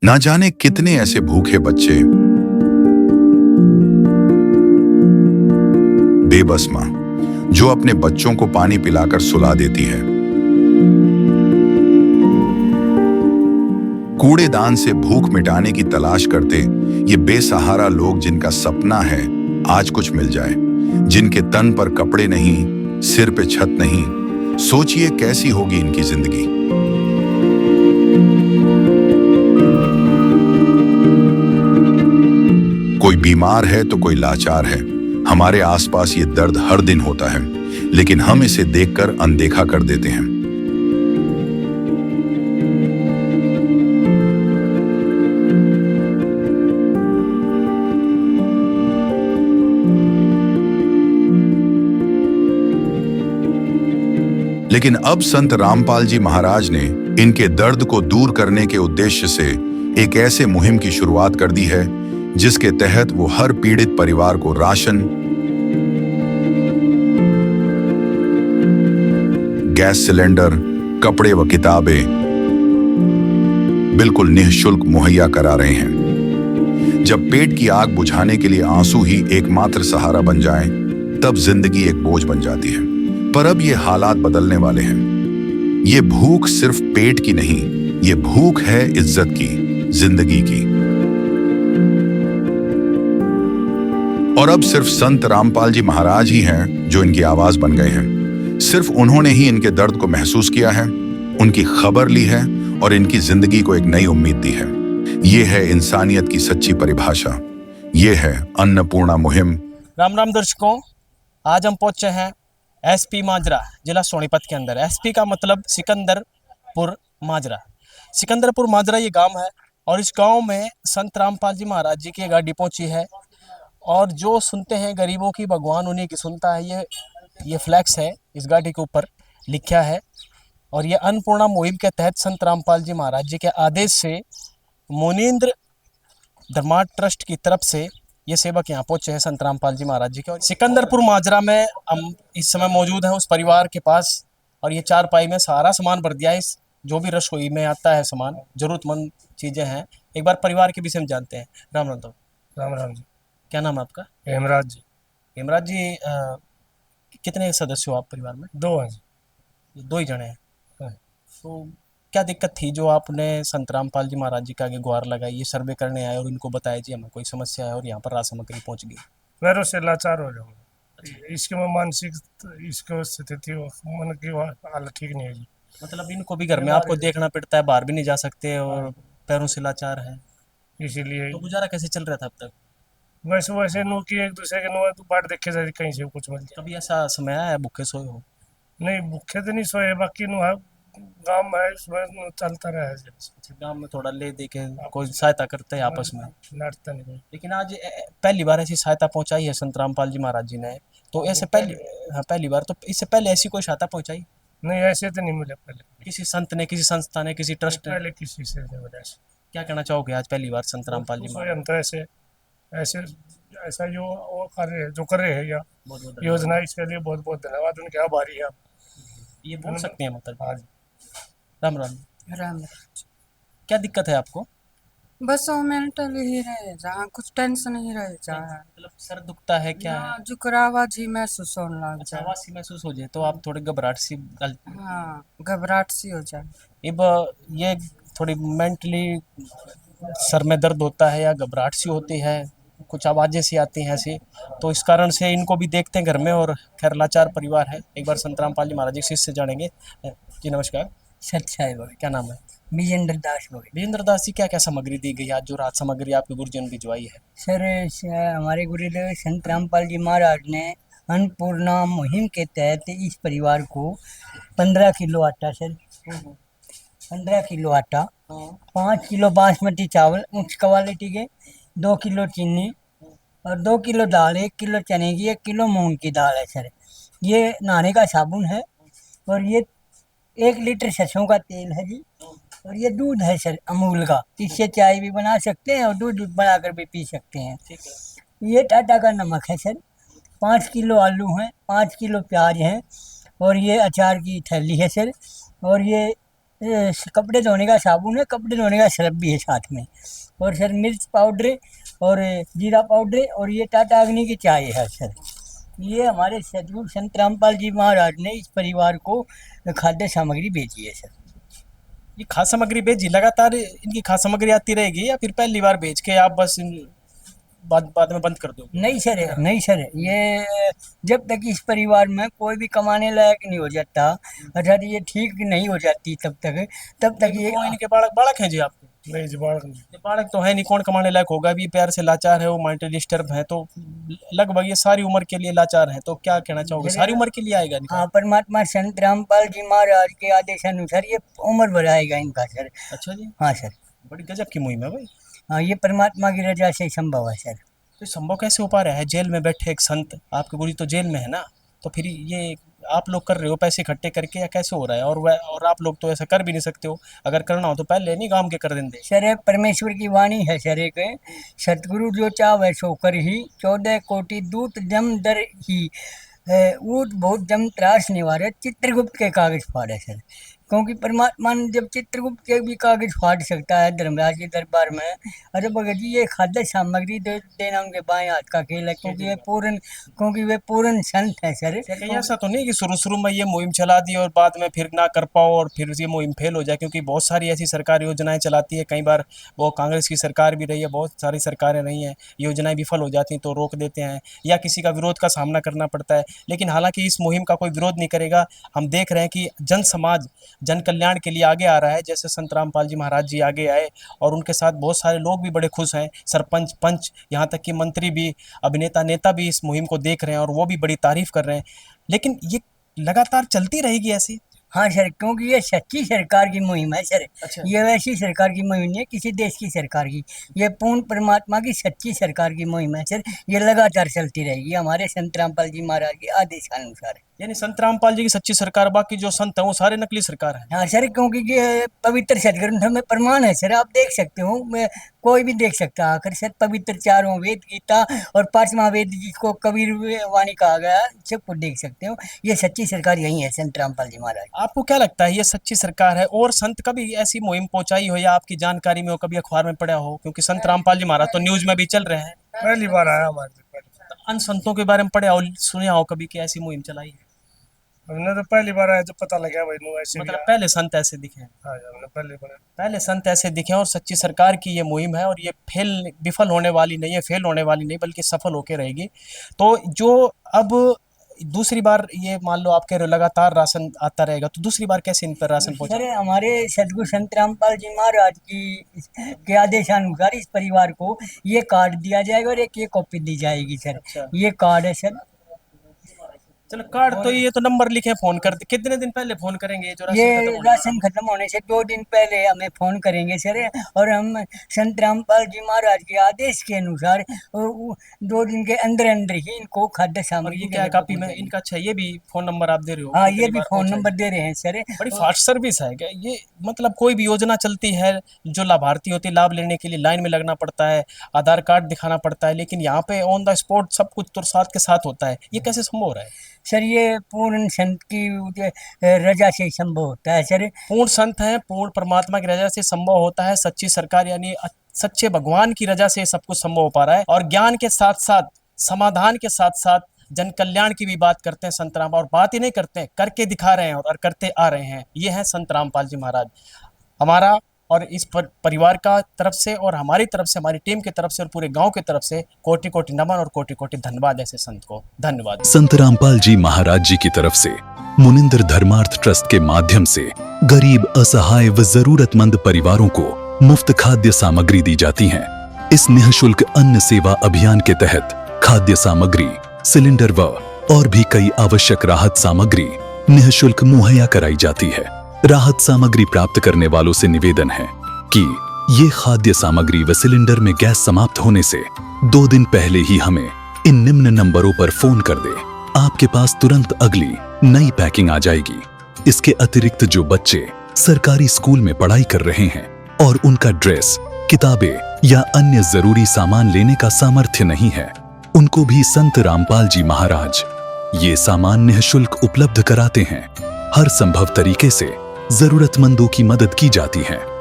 ना जाने कितने ऐसे भूखे बच्चे, बेबस मां जो अपने बच्चों को पानी पिलाकर सुला देती है। कूड़ेदान से भूख मिटाने की तलाश करते ये बेसहारा लोग जिनका सपना है आज कुछ मिल जाए, जिनके तन पर कपड़े नहीं, सिर पे छत नहीं, सोचिए कैसी होगी इनकी जिंदगी। कोई बीमार है तो कोई लाचार है। हमारे आसपास ये दर्द हर दिन होता है, लेकिन हम इसे देखकर अनदेखा कर देते हैं। लेकिन अब संत रामपाल जी महाराज ने इनके दर्द को दूर करने के उद्देश्य से एक ऐसे मुहिम की शुरुआत कर दी है जिसके तहत वो हर पीड़ित परिवार को राशन, गैस सिलेंडर, कपड़े व किताबें बिल्कुल निःशुल्क मुहैया करा रहे हैं। जब पेट की आग बुझाने के लिए आंसू ही एकमात्र सहारा बन जाएं, तब जिंदगी एक बोझ बन जाती है। पर अब ये हालात बदलने वाले हैं। ये भूख सिर्फ पेट की नहीं, ये भूख है इज्जत की, जिंदगी की। और अब सिर्फ संत रामपाल जी महाराज ही हैं जो इनकी आवाज बन गए हैं। सिर्फ उन्होंने ही इनके दर्द को महसूस किया है, उनकी खबर ली है और इनकी जिंदगी को एक नई उम्मीद दी है। ये है इंसानियत की सच्ची परिभाषा। ये है अन्नपूर्णा मुहिम। राम राम दर्शकों, आज हम पहुंचे हैं एसपी माजरा, जिला सोनीपत के अंदर। एसपी का मतलब सिकंदरपुर माजरा। सिकंदरपुर माजरा ये गांव है और इस गांव में संत रामपाल जी महाराज जी की गाड़ी पहुंची है। और जो सुनते हैं गरीबों की, भगवान उन्हीं की सुनता है। ये फ्लैक्स है, इस गाड़ी के ऊपर लिखा है। और ये अन्नपूर्णा मुहिम के तहत संत रामपाल जी महाराज जी के आदेश से मुनींद्र धर्मार्थ ट्रस्ट की तरफ से ये सेवक यहाँ पहुंचे हैं संत रामपाल जी महाराज जी के। और सिकंदरपुर माजरा में हम इस समय मौजूद हैं उस परिवार के पास। और ये चारपाई में सारा सामान भर दिया है, इस जो भी रसोई में आता है सामान, जरूरतमंद चीजें हैं। एक बार परिवार के विषय में जानते हैं। राम राम। तो राम राम जी। क्या नाम है आपका? हेमराज जी। हेमराज जी, कितने सदस्य हो आप परिवार में? 2 हैं जी। 2 ही जने हैं। हाँ। तो क्या दिक्कत थी जो आपने संत रामपाल जी महाराज जी के आगे गुहार लगाई, ये सर्वे करने आए और इनको बताया जी हमें कोई समस्या है और यहाँ पर राशन सामग्री पहुँच गई? पैरों से लाचार हो जाऊंगा। इसकी मैं मानसिक, इसको स्थिति हो, मन की हालत ठीक नहीं है जी। मतलब इनको भी घर में आपको देखना पड़ता है, बाहर भी नहीं जा सकते और पैरों से लाचार है, इसीलिए तो गुजारा कैसे चल रहा था अब तक? वैसे वैसे नो की एक दूसरे के नो तो बाट देखे जाए कहीं से कुछ मिल जाए। कभी ऐसा समय आया है भूखे सोए हो? नहीं, भूखे तो नहीं सोए, बाकी नो है गाँव में है, उसमें चलता रहा है। अच्छा, गाँव में थोड़ा ले दे के कोई सहायता करते हैं आपस में। लड़ता नहीं कोई। लेकिन आज पहली बार ऐसी सहायता पहुंचाई है संत रामपाल जी महाराज जी ने, तो ऐसे पहली, हाँ पहली बार। तो इससे पहले ऐसी कोई सहायता पहुंचाई? नहीं, ऐसे तो नहीं मिले पहले। किसी संत ने, किसी संस्था ने, किसी ट्रस्ट ने? पहले किसी से नहीं मिले ऐसे। क्या कहना चाहोगे आज पहली बार संत रामपाल जी महाराज? हम तो ऐसे ऐसे ऐसा जो वो कर रहे हैं, जो कर रहे हैं या बहुत बहुत योजना, इसके लिए बहुत बहुत धन्यवाद, उनके आभारी है। ये बोल सकते हैं मतलब? हाँ जी। राम राम। राम। क्या दिक्कत है आपको? बस वो मेंटल ही रहे, जहाँ कुछ टेंशन ही रहे, जहाँ मतलब सर दुखता है क्या है? जुकरावा जी महसूस होने लग अच्छा, जाए। आवाज सी महसूस हो जाए तो आप थोड़े घबराहट सी हाँ, घबराहट सी हो जाए। अब ये थोड़ी मेंटली सर में दर्द होता है या घबराहट सी होती है, कुछ आवाज़ें सी आती हैं ऐसी, तो इस कारण से इनको भी देखते हैं घर में। और खैर लाचार परिवार है। एक बार संत रामपाल जी महाराज जी शिष्य से जानेंगे। जी नमस्कार। सच्चाई बोले। क्या नाम है? विजेंद्र दास बोले। विजेंद्र दास जी, क्या क्या सामग्री दी गई आज, जो राहत सामग्री आपके गुरुजन ने भिजवाई है? सर, हमारे गुरुदेव संत रामपाल जी महाराज ने अन्नपूर्णा मुहिम के तहत इस परिवार को 15 किलो आटा, सर 15 किलो आटा, 5 किलो बासमती चावल उच्च क्वालिटी के, 2 किलो चीनी और 2 किलो दाल, 1 किलो चने की, 1 किलो मूंग की दाल है सर। ये नहाने का साबुन है और ये 1 लीटर सरसों का तेल है जी। और ये दूध है सर अमूल का, इससे चाय भी बना सकते हैं और दूध बनाकर भी पी सकते हैं। ये टाटा का नमक है सर। 5 किलो आलू हैं, 5 किलो प्याज हैं और ये अचार की थैली है सर। और ये कपड़े धोने का साबुन है, कपड़े धोने का सर्फ भी है साथ में, और सर मिर्च पाउडर और जीरा पाउडर, और ये टाटा अग्नि की चाय है सर। ये हमारे सदगुरु संत रामपाल जी महाराज ने इस परिवार को खाद्य सामग्री भेजी है सर। ये खाद्य सामग्री भेजी, लगातार इनकी खाद्य सामग्री आती रहेगी या फिर पहली बार भेज के आप बस बाद में बंद कर दोगे? नहीं सर, नहीं सर, ये जब तक इस परिवार में कोई भी कमाने लायक नहीं हो जाता, अर्थात ये ठीक नहीं हो जाती, तब तक ये वो इनके बालक हैं जी आपके? नहीं जी, बाढ़ नहीं। ये बालक तो है नहीं, कौन कमाने लायक होगा? अभी प्यार से लाचार है, वो माइंड डिस्टर्ब है, तो लगभग ये सारी उम्र के लिए लाचार है। तो क्या कहना चाहोगे, सारी उम्र के लिए आएगा इनका? हाँ, परमात्मा संत रामपाल जी महाराज के आदेशानुसार ये उम्र भर आएगा इनका सर। अच्छा जी, हाँ सर, बड़ी गजब की मुहिम है भाई। हाँ, ये परमात्मा की रजा से संभव है सर। तो संभव कैसे हो पा रहा है? जेल में बैठे एक संत, आपके गुरु तो जेल में है ना, तो फिर ये आप लोग कर रहे हो पैसे इकट्ठे करके, या कैसे हो रहा है? और आप लोग तो ऐसा कर भी नहीं सकते हो, अगर करना हो तो पहले नहीं गांव के कर देंगे। सर परमेश्वर की वाणी है सर एक, सतगुरु जो चावे सो कर ही, 14 कोटि दूत जम दर ही, ऊट बहुत जम त्रास निवारे, चित्रगुप्त के कागज फाड़े सर। क्योंकि परमात्मा ने जब चित्रगुप्त के भी कागज फाड़ सकता है धर्मराज के दरबार में, अरे भगत जी ये खाद्य सामग्री देना उनके बाएं हाथ का खेल है, क्योंकि वे पूर्ण संत है सर। कहीं ऐसा तो नहीं कि शुरू में ये मुहिम चला दी और बाद में फिर ना कर पाओ और फिर ये मुहिम फेल हो जाए? क्योंकि बहुत सारी ऐसी सरकार योजनाएं चलाती है, कई बार वो कांग्रेस की सरकार भी रही है, बहुत सारी सरकारें रही हैं, योजनाएं विफल हो जाती हैं तो रोक देते हैं या किसी का विरोध का सामना करना पड़ता है। लेकिन हालांकि इस मुहिम का कोई विरोध नहीं करेगा। हम देख रहे हैं कि जन समाज जन कल्याण के लिए आगे आ रहा है, जैसे संत रामपाल जी महाराज जी आगे आए और उनके साथ बहुत सारे लोग भी बड़े खुश हैं, सरपंच, पंच, यहाँ तक कि मंत्री भी, अभिनेता, नेता भी इस मुहिम को देख रहे हैं और वो भी बड़ी तारीफ कर रहे हैं। लेकिन ये लगातार चलती रहेगी ऐसी? हाँ सर, क्योंकि ये सच्ची सरकार की मुहिम है सर। अच्छा। ये वैसी सरकार की मुहिम नहीं है किसी देश की सरकार की, ये पूर्ण परमात्मा की सच्ची सरकार की मुहिम है सर। ये लगातार चलती रहेगी हमारे संत रामपाल जी महाराज के आदेशानुसार। यानी संत रामपाल जी की सच्ची सरकार, बाकी जो संत हैं वो सारे नकली सरकार हैं। हाँ सर, क्योंकि ये पवित्र सदग्रंथों में प्रमाण है सर, आप देख सकते हो, कोई भी देख सकता है आखिर सर। पवित्र चारों वेद, गीता और 5वां वेद जिसको कबीर वाणी कहा गया, सबको देख सकते हो। ये सच्ची सरकार यही है संत रामपाल जी महाराज। आपको क्या लगता है ये सच्ची सरकार है? और संत कभी ऐसी मुहिम पहुंचाई हो या आपकी जानकारी में हो, कभी अखबार में पढ़ा हो? क्योंकि संत रामपाल जी महाराज तो न्यूज में भी चल रहे हैं। पहली बार आया हमारे पास। अन्य संतों के बारे में पढ़ा हो, सुना हो कभी कि ऐसी मुहिम चलाई है? हमने तो पहली बार आया जब पता लगा भाई नो ऐसे भी मतलब आया। पहले संत ऐसे दिखे हैं? हाँ जी, हमने पहले संत ऐसे दिखे और सच्ची सरकार की ये मुहिम है और ये विफल होने वाली नहीं है, फेल होने वाली नहीं, बल्कि सफल होकर रहेगी। तो जो अब दूसरी बार ये मान लो आप कह रहे हो लगातार राशन आता रहेगा, तो दूसरी बार कैसे इन पर राशन पहुंचा? सर हमारे सदगुरु संत रामपाल जी महाराज के आदेशानुसार इस परिवार को ये कार्ड दिया जाएगा और एक ये कॉपी दी जाएगी सर। अच्छा। ये कार्ड है सर। चलो कार्ड तो ये तो नंबर लिखे, फोन कर, कितने दिन पहले फोन करेंगे जो ये राशन खत्म होने राशन खत्म होने से 2 दिन पहले हमें फोन करेंगे सर, और हम संत रामपाल जी महाराज के आदेश के अनुसार 2 दिन के अंदर अंदर ही इनको खाद्य और सामग्री ये क्या है कापी में इनका? अच्छा, ये भी फोन नंबर आप दे रहे हो? हाँ, कितनी ये भी बार फोन पहुंचाएंगे? नंबर दे रहे हैं सर। बड़ी फास्ट सर्विस है क्या ये? मतलब कोई भी योजना चलती है, जो लाभार्थी होते हैं लाभ लेने के लिए लाइन में लगना पड़ता है, आधार कार्ड दिखाना पड़ता है, लेकिन यहाँ पे ऑन द स्पॉट सब कुछ तो साथ के साथ होता है। ये कैसे संभव हो रहा है? सर ये पूर्ण संत की रजा से संभव होता है सर। पूर्ण संत हैं, पूर्ण परमात्मा की रजा से संभव होता है। सच्ची सरकार यानी सच्चे भगवान की रजा से सब कुछ संभव हो पा रहा है। और ज्ञान के साथ साथ, समाधान के साथ साथ जन कल्याण की भी बात करते हैं संत राम, और बात ही नहीं करते हैं, करके दिखा रहे हैं और करते आ रहे हैं। ये हैं संत रामपाल जी महाराज। हमारा और इस परिवार का तरफ से और हमारी तरफ से, हमारी टीम की तरफ से और पूरे गांव की तरफ से कोटि कोटि नमन और कोटि कोटि धन्यवाद ऐसे संत को। धन्यवाद। संत रामपाल जी महाराज जी की तरफ से मुनिंदर धर्मार्थ ट्रस्ट के माध्यम से गरीब, असहाय व जरूरतमंद परिवारों को मुफ्त खाद्य सामग्री दी जाती है। इस निःशुल्क अन्न सेवा अभियान के तहत खाद्य सामग्री, सिलेंडर व और भी कई आवश्यक राहत सामग्री निःशुल्क मुहैया कराई जाती है। राहत सामग्री प्राप्त करने वालों से निवेदन है कि ये खाद्य सामग्री व सिलेंडर में गैस समाप्त होने से 2 दिन पहले ही हमें इन निम्न नंबरों पर फोन कर दे। आपके पास तुरंत अगली नई पैकिंग आ जाएगी। इसके अतिरिक्त जो बच्चे सरकारी स्कूल में पढ़ाई कर रहे हैं और उनका ड्रेस, किताबें या अन्य जरूरी सामान लेने का सामर्थ्य नहीं है, उनको भी संत रामपाल जी महाराज ये सामान निःशुल्क उपलब्ध कराते हैं। हर संभव तरीके से जरूरतमंदों की मदद की जाती है।